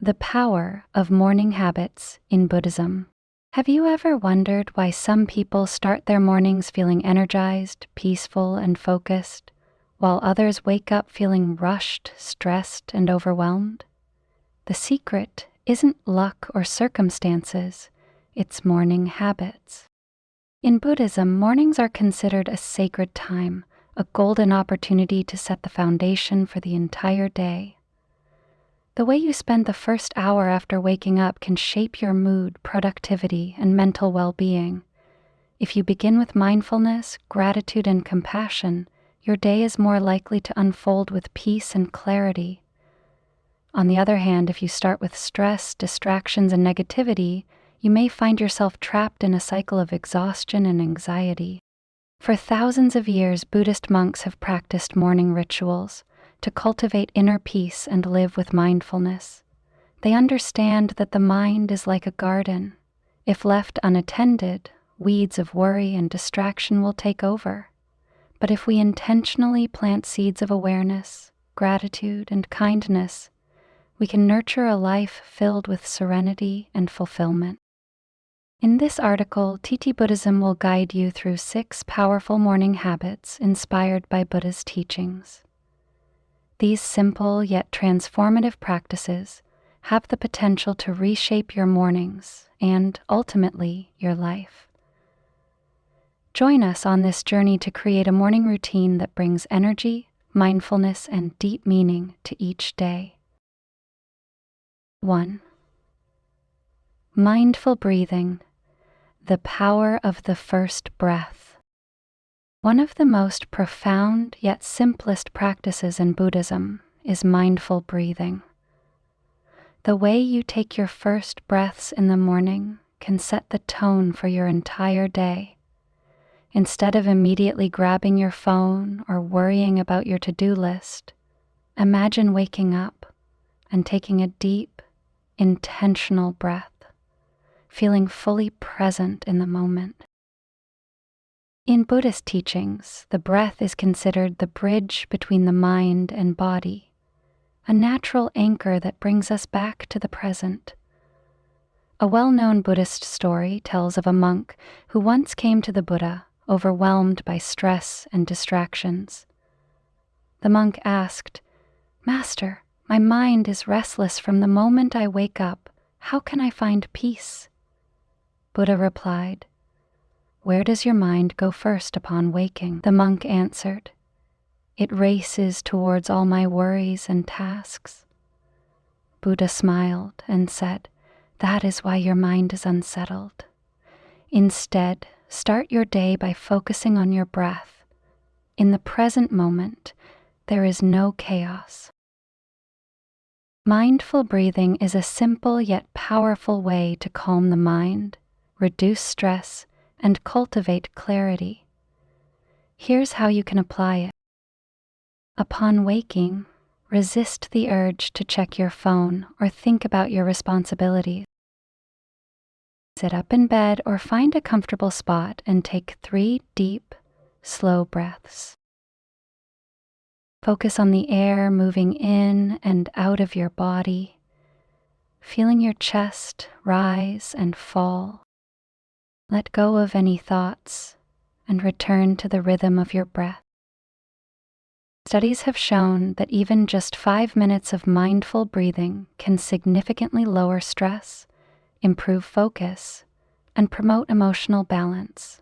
The power of morning habits in Buddhism. Have you ever wondered why some people start their mornings feeling energized, peaceful, and focused, while others wake up feeling rushed, stressed, and overwhelmed? The secret isn't luck or circumstances, it's morning habits. In Buddhism, mornings are considered a sacred time, a golden opportunity to set the foundation for the entire day. The way you spend the first hour after waking up can shape your mood, productivity, and mental well-being. If you begin with mindfulness, gratitude, and compassion, your day is more likely to unfold with peace and clarity. On the other hand, if you start with stress, distractions, and negativity, you may find yourself trapped in a cycle of exhaustion and anxiety. For thousands of years, Buddhist monks have practiced morning rituals to cultivate inner peace and live with mindfulness. They understand that the mind is like a garden. If left unattended, weeds of worry and distraction will take over. But if we intentionally plant seeds of awareness, gratitude, and kindness, we can nurture a life filled with serenity and fulfillment. In this article, TT-Buddhism will guide you through 6 powerful morning habits inspired by Buddha's teachings. These simple yet transformative practices have the potential to reshape your mornings and, ultimately, your life. Join us on this journey to create a morning routine that brings energy, mindfulness, and deep meaning to each day. 1. Mindful breathing, the power of the first breath. One of the most profound yet simplest practices in Buddhism is mindful breathing. The way you take your first breaths in the morning can set the tone for your entire day. Instead of immediately grabbing your phone or worrying about your to-do list, imagine waking up and taking a deep, intentional breath, feeling fully present in the moment. In Buddhist teachings, the breath is considered the bridge between the mind and body, a natural anchor that brings us back to the present. A well-known Buddhist story tells of a monk who once came to the Buddha, overwhelmed by stress and distractions. The monk asked, "Master, my mind is restless from the moment I wake up. How can I find peace?" Buddha replied, "Where does your mind go first upon waking?" The monk answered, "It races towards all my worries and tasks." Buddha smiled and said, "That is why your mind is unsettled. Instead, start your day by focusing on your breath. In the present moment, there is no chaos." Mindful breathing is a simple yet powerful way to calm the mind, reduce stress, and cultivate clarity. Here's how you can apply it. Upon waking, resist the urge to check your phone or think about your responsibilities. Sit up in bed or find a comfortable spot and take 3 deep, slow breaths. Focus on the air moving in and out of your body, feeling your chest rise and fall. Let go of any thoughts and return to the rhythm of your breath. Studies have shown that even just 5 minutes of mindful breathing can significantly lower stress, improve focus, and promote emotional balance.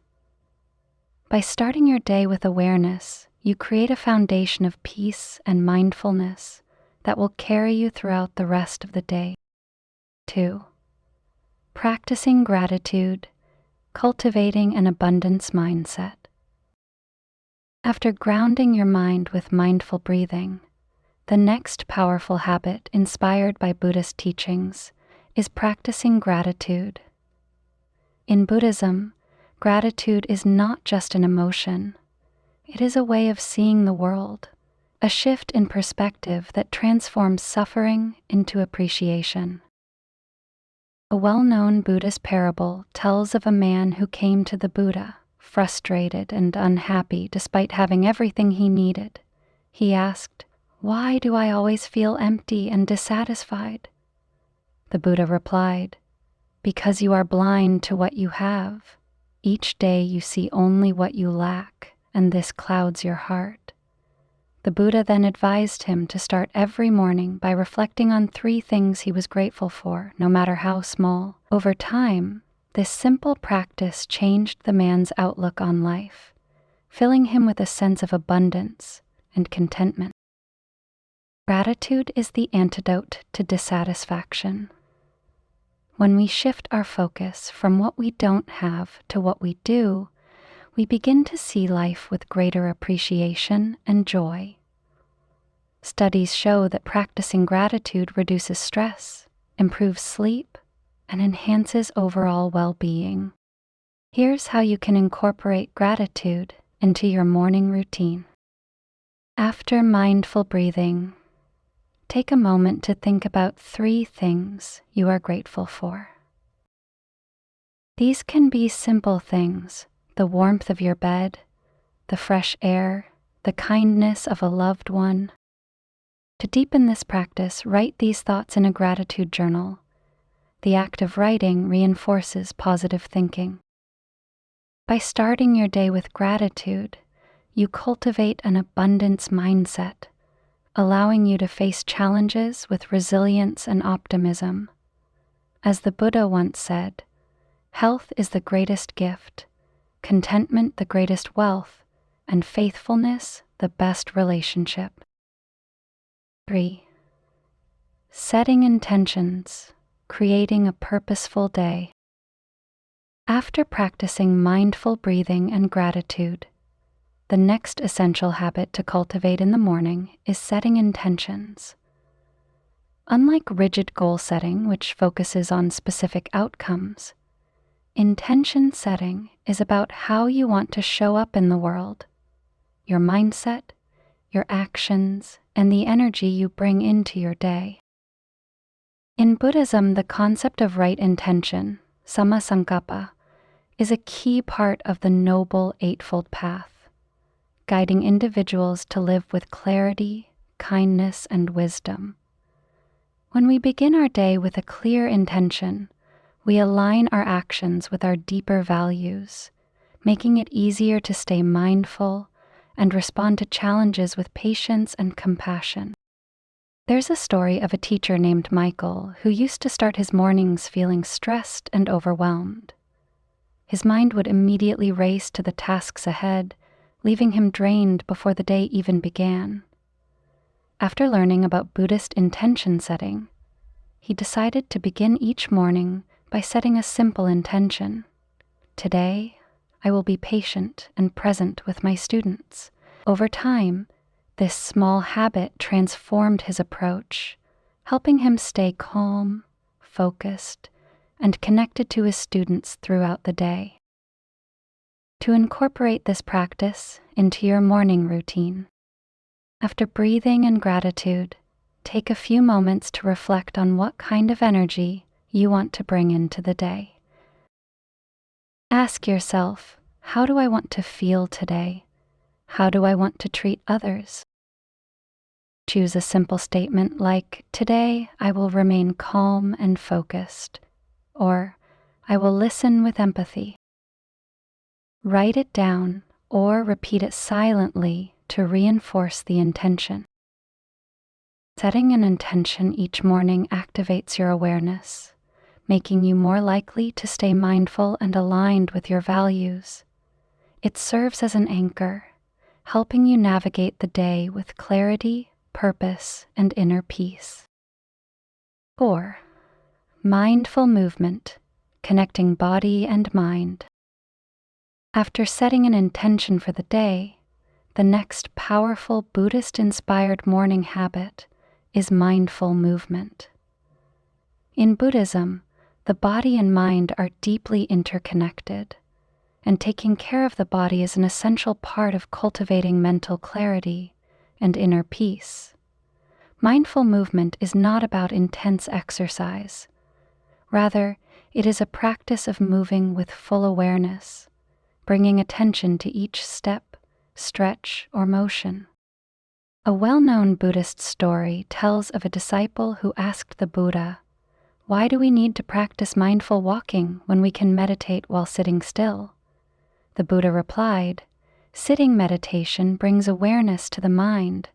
By starting your day with awareness, you create a foundation of peace and mindfulness that will carry you throughout the rest of the day. 2. Practicing gratitude, cultivating an abundance mindset. After grounding your mind with mindful breathing, the next powerful habit inspired by Buddhist teachings is practicing gratitude. In Buddhism, gratitude is not just an emotion. It is a way of seeing the world, a shift in perspective that transforms suffering into appreciation. A well-known Buddhist parable tells of a man who came to the Buddha, frustrated and unhappy despite having everything he needed. He asked, "Why do I always feel empty and dissatisfied?" The Buddha replied, "Because you are blind to what you have. Each day you see only what you lack, and this clouds your heart." The Buddha then advised him to start every morning by reflecting on 3 things he was grateful for, no matter how small. Over time, this simple practice changed the man's outlook on life, filling him with a sense of abundance and contentment. Gratitude is the antidote to dissatisfaction. When we shift our focus from what we don't have to what we do, we begin to see life with greater appreciation and joy. Studies show that practicing gratitude reduces stress, improves sleep, and enhances overall well-being. Here's how you can incorporate gratitude into your morning routine. After mindful breathing, take a moment to think about 3 things you are grateful for. These can be simple things: the warmth of your bed, the fresh air, the kindness of a loved one. To deepen this practice, write these thoughts in a gratitude journal. The act of writing reinforces positive thinking. By starting your day with gratitude, you cultivate an abundance mindset, allowing you to face challenges with resilience and optimism. As the Buddha once said, "Health is the greatest gift, contentment the greatest wealth, and faithfulness the best relationship." 3. Setting intentions, creating a purposeful day. After practicing mindful breathing and gratitude, the next essential habit to cultivate in the morning is setting intentions. Unlike rigid goal setting, which focuses on specific outcomes, intention setting is about how you want to show up in the world, your mindset, your actions, and the energy you bring into your day. In Buddhism, the concept of right intention, samma sankappa, is a key part of the Noble Eightfold Path, guiding individuals to live with clarity, kindness, and wisdom. When we begin our day with a clear intention, we align our actions with our deeper values, making it easier to stay mindful and respond to challenges with patience and compassion. There's a story of a teacher named Michael who used to start his mornings feeling stressed and overwhelmed. His mind would immediately race to the tasks ahead, leaving him drained before the day even began. After learning about Buddhist intention setting, he decided to begin each morning by setting a simple intention. Today, I will be patient and present with my students. Over time, this small habit transformed his approach, helping him stay calm, focused, and connected to his students throughout the day. To incorporate this practice into your morning routine, after breathing in gratitude, take a few moments to reflect on what kind of energy you want to bring into the day. Ask yourself, how do I want to feel today? How do I want to treat others? Choose a simple statement like, "Today I will remain calm and focused," or "I will listen with empathy." Write it down or repeat it silently to reinforce the intention. Setting an intention each morning activates your awareness, making you more likely to stay mindful and aligned with your values. It serves as an anchor, helping you navigate the day with clarity, purpose, and inner peace. 4. Mindful movement, connecting body and mind. After setting an intention for the day, the next powerful Buddhist-inspired morning habit is mindful movement. In Buddhism, the body and mind are deeply interconnected, and taking care of the body is an essential part of cultivating mental clarity and inner peace. Mindful movement is not about intense exercise. Rather, it is a practice of moving with full awareness, bringing attention to each step, stretch, or motion. A well-known Buddhist story tells of a disciple who asked the Buddha, why do we need to practice mindful walking when we can meditate while sitting still? The Buddha replied, "Sitting meditation brings awareness to the mind,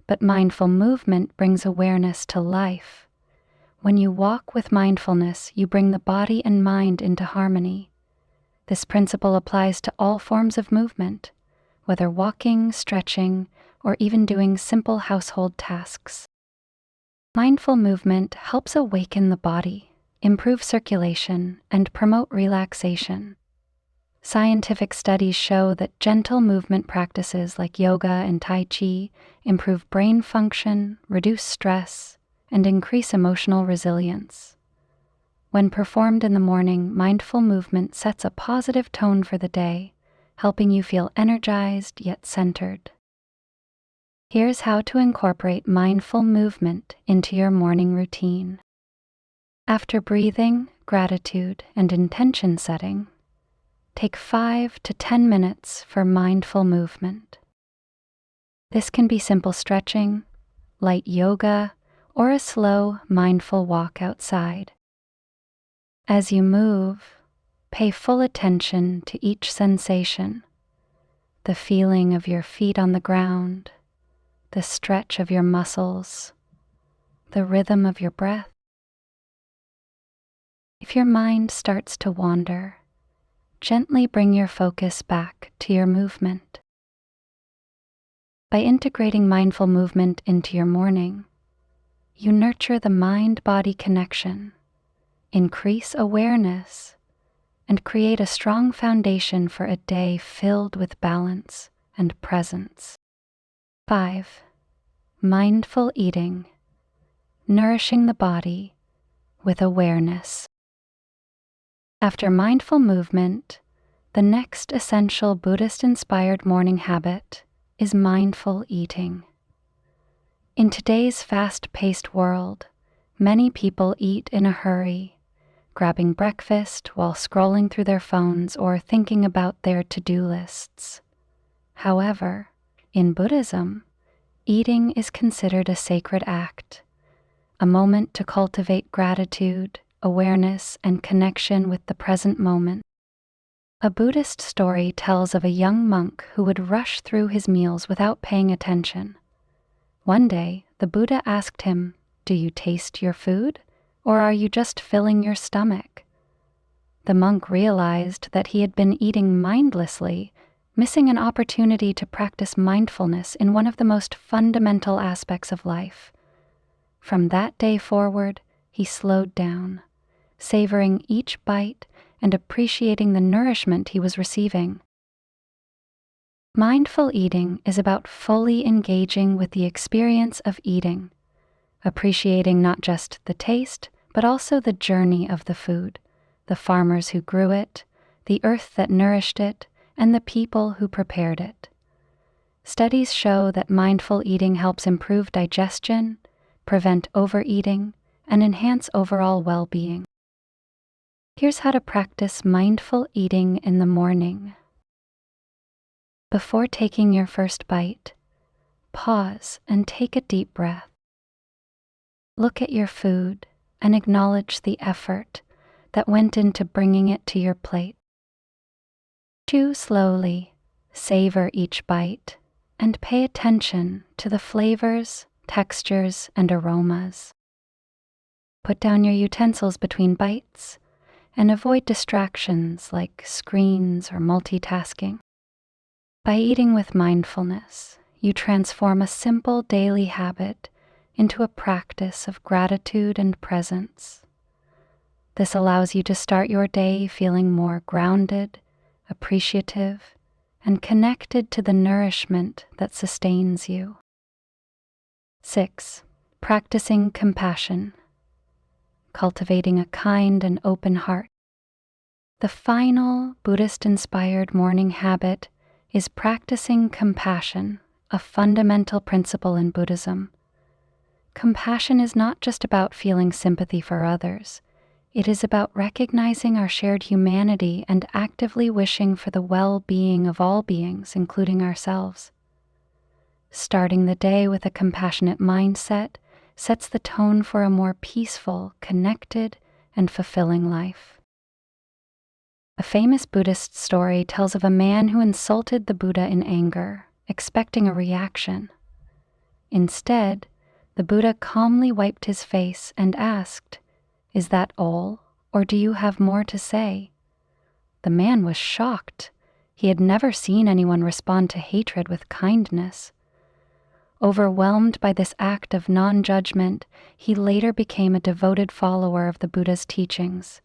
but mindful movement brings awareness to life. When you walk with mindfulness, you bring the body and mind into harmony. This principle applies to all forms of movement, whether walking, stretching, or even doing simple household tasks. Mindful movement helps awaken the body, improve circulation, and promote relaxation. Scientific studies show that gentle movement practices like yoga and Tai Chi improve brain function, reduce stress, and increase emotional resilience. When performed in the morning, mindful movement sets a positive tone for the day, helping you feel energized yet centered. Here's how to incorporate mindful movement into your morning routine. After breathing, gratitude, and intention setting, take 5 to 10 minutes for mindful movement. This can be simple stretching, light yoga, or a slow, mindful walk outside. As you move, pay full attention to each sensation, the feeling of your feet on the ground, the stretch of your muscles, the rhythm of your breath. If your mind starts to wander, gently bring your focus back to your movement. By integrating mindful movement into your morning, you nurture the mind-body connection, increase awareness, and create a strong foundation for a day filled with balance and presence. 5. Mindful eating, nourishing the body with awareness. After mindful movement, the next essential Buddhist-inspired morning habit is mindful eating. In today's fast-paced world, many people eat in a hurry, grabbing breakfast while scrolling through their phones or thinking about their to-do lists. However, in Buddhism, eating is considered a sacred act, a moment to cultivate gratitude, awareness, and connection with the present moment. A Buddhist story tells of a young monk who would rush through his meals without paying attention. One day, the Buddha asked him, "Do you taste your food, or are you just filling your stomach?" The monk realized that he had been eating mindlessly, missing an opportunity to practice mindfulness in one of the most fundamental aspects of life. From that day forward, he slowed down, savoring each bite and appreciating the nourishment he was receiving. Mindful eating is about fully engaging with the experience of eating, appreciating not just the taste, but also the journey of the food, the farmers who grew it, the earth that nourished it, and the people who prepared it. Studies show that mindful eating helps improve digestion, prevent overeating, and enhance overall well-being. Here's how to practice mindful eating in the morning. Before taking your first bite, pause and take a deep breath. Look at your food and acknowledge the effort that went into bringing it to your plate. Chew slowly, savor each bite, and pay attention to the flavors, textures, and aromas. Put down your utensils between bites and avoid distractions like screens or multitasking. By eating with mindfulness, you transform a simple daily habit into a practice of gratitude and presence. This allows you to start your day feeling more grounded, appreciative, and connected to the nourishment that sustains you. 6. Practicing compassion, cultivating a kind and open heart. The final Buddhist-inspired morning habit is practicing compassion, a fundamental principle in Buddhism. Compassion is not just about feeling sympathy for others. It is about recognizing our shared humanity and actively wishing for the well-being of all beings, including ourselves. Starting the day with a compassionate mindset sets the tone for a more peaceful, connected, and fulfilling life. A famous Buddhist story tells of a man who insulted the Buddha in anger, expecting a reaction. Instead, the Buddha calmly wiped his face and asked, "Is that all, or do you have more to say?" The man was shocked. He had never seen anyone respond to hatred with kindness. Overwhelmed by this act of non-judgment, he later became a devoted follower of the Buddha's teachings.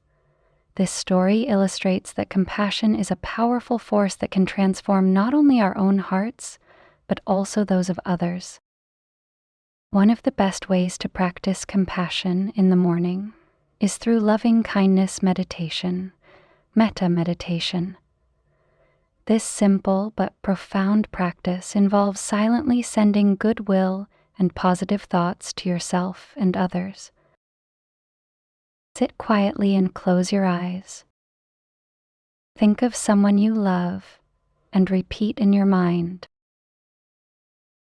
This story illustrates that compassion is a powerful force that can transform not only our own hearts, but also those of others. One of the best ways to practice compassion in the morning is through loving kindness meditation, metta meditation. This simple but profound practice involves silently sending goodwill and positive thoughts to yourself and others. Sit quietly and close your eyes. Think of someone you love and repeat in your mind,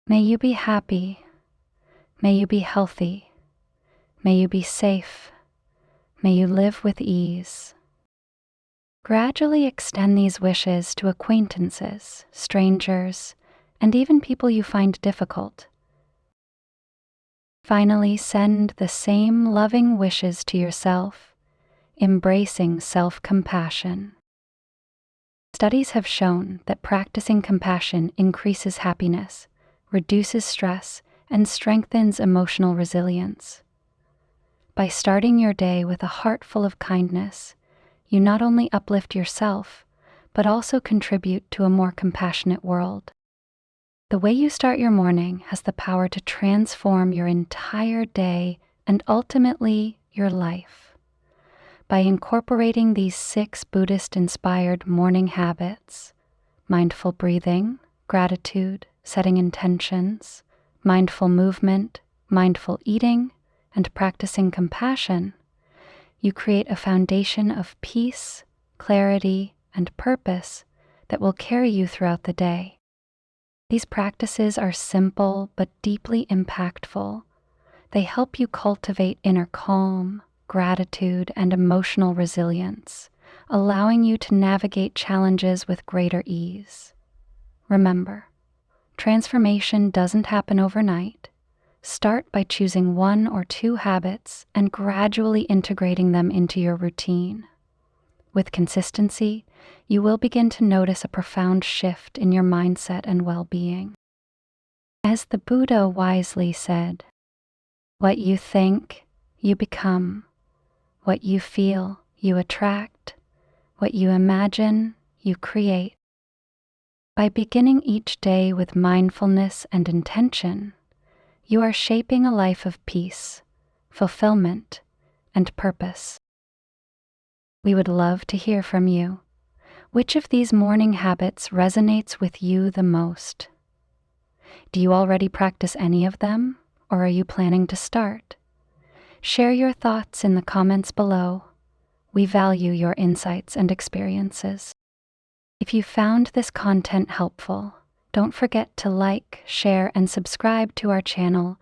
"May you be happy. May you be healthy. May you be safe. May you live with ease." Gradually extend these wishes to acquaintances, strangers, and even people you find difficult. Finally, send the same loving wishes to yourself, embracing self-compassion. Studies have shown that practicing compassion increases happiness, reduces stress, and strengthens emotional resilience. By starting your day with a heart full of kindness, you not only uplift yourself, but also contribute to a more compassionate world. The way you start your morning has the power to transform your entire day and ultimately your life. By incorporating these 6 Buddhist-inspired morning habits, mindful breathing, gratitude, setting intentions, mindful movement, mindful eating, and practicing compassion, you create a foundation of peace, clarity, and purpose that will carry you throughout the day. These practices are simple but deeply impactful. They help you cultivate inner calm, gratitude, and emotional resilience, allowing you to navigate challenges with greater ease. Remember, transformation doesn't happen overnight. Start by choosing 1 or 2 habits and gradually integrating them into your routine. With consistency, you will begin to notice a profound shift in your mindset and well-being. As the Buddha wisely said, "What you think, you become. What you feel, you attract. What you imagine, you create." By beginning each day with mindfulness and intention, you are shaping a life of peace, fulfillment, and purpose. We would love to hear from you. Which of these morning habits resonates with you the most? Do you already practice any of them, or are you planning to start? Share your thoughts in the comments below. We value your insights and experiences. If you found this content helpful, don't forget to like, share, and subscribe to our channel,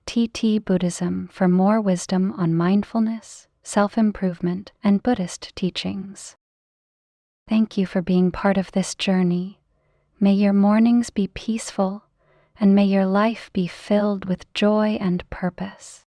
TT-Buddhism, for more wisdom on mindfulness, self-improvement, and Buddhist teachings. Thank you for being part of this journey. May your mornings be peaceful, and may your life be filled with joy and purpose.